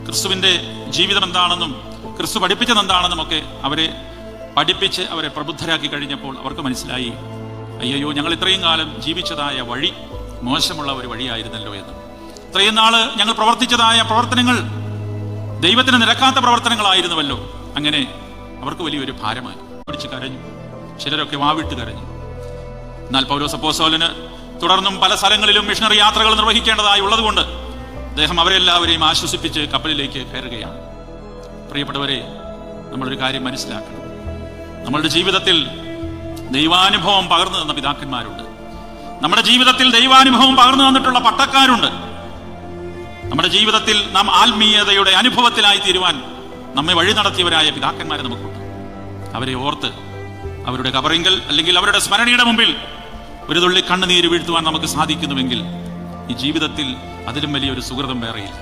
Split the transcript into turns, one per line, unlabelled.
ക്രിസ്തുവിൻ്റെ ജീവിതം എന്താണെന്നും ക്രിസ്തു പഠിപ്പിച്ചത് എന്താണെന്നും ഒക്കെ അവരെ പഠിപ്പിച്ച് അവരെ പ്രബുദ്ധരാക്കി കഴിഞ്ഞപ്പോൾ അവർക്ക് മനസ്സിലായി, അയ്യോ, ഞങ്ങൾ ഇത്രയും കാലം ജീവിച്ചതായ വഴി മോശമുള്ള ഒരു വഴിയായിരുന്നല്ലോ എന്ന്. ഇത്രയും നാള് ഞങ്ങൾ പ്രവർത്തിച്ചതായ പ്രവർത്തനങ്ങൾ ദൈവത്തിന് നിരക്കാത്ത പ്രവർത്തനങ്ങളായിരുന്നുവല്ലോ. അങ്ങനെ അവർക്ക് വലിയൊരു ഭാരമായി. പിടിച്ച് കരഞ്ഞു, ചിലരൊക്കെ വാവിട്ട് കരഞ്ഞു. എന്നാൽ പൗലോസ് അപ്പോസ്തലന് തുടർന്നും പല സ്ഥലങ്ങളിലും മിഷണറി യാത്രകൾ നിർവഹിക്കേണ്ടതായി ഉള്ളതുകൊണ്ട് അദ്ദേഹം അവരെല്ലാവരെയും ആശ്വസിപ്പിച്ച് കപ്പലിലേക്ക് കയറുകയാണ്. പ്രിയപ്പെട്ടവരെ, നമ്മളൊരു കാര്യം മനസ്സിലാക്കണം. നമ്മളുടെ ജീവിതത്തിൽ ദൈവാനുഭവം പകർന്നു തന്ന പിതാക്കന്മാരുണ്ട്. നമ്മുടെ ജീവിതത്തിൽ ദൈവാനുഭവം പകർന്നു തന്നിട്ടുള്ള പട്ടക്കാരുണ്ട്. നമ്മുടെ ജീവിതത്തിൽ നാം ആത്മീയതയുടെ അനുഭവത്തിലായി തീരുവാൻ നമ്മെ വഴി നടത്തിയവരായ പിതാക്കന്മാരെ നമുക്കുണ്ട്. അവരെ ഓർത്ത് അവരുടെ കബറിങ്കൽ അല്ലെങ്കിൽ അവരുടെ സ്മരണയുടെ മുമ്പിൽ ഒരു തുള്ളി കണ്ണുനീര് വീഴ്ത്തുവാൻ നമുക്ക് സാധിക്കുന്നുവെങ്കിൽ ഈ ജീവിതത്തിൽ അതിലും വലിയൊരു സുഹൃതം വേറെയില്ല.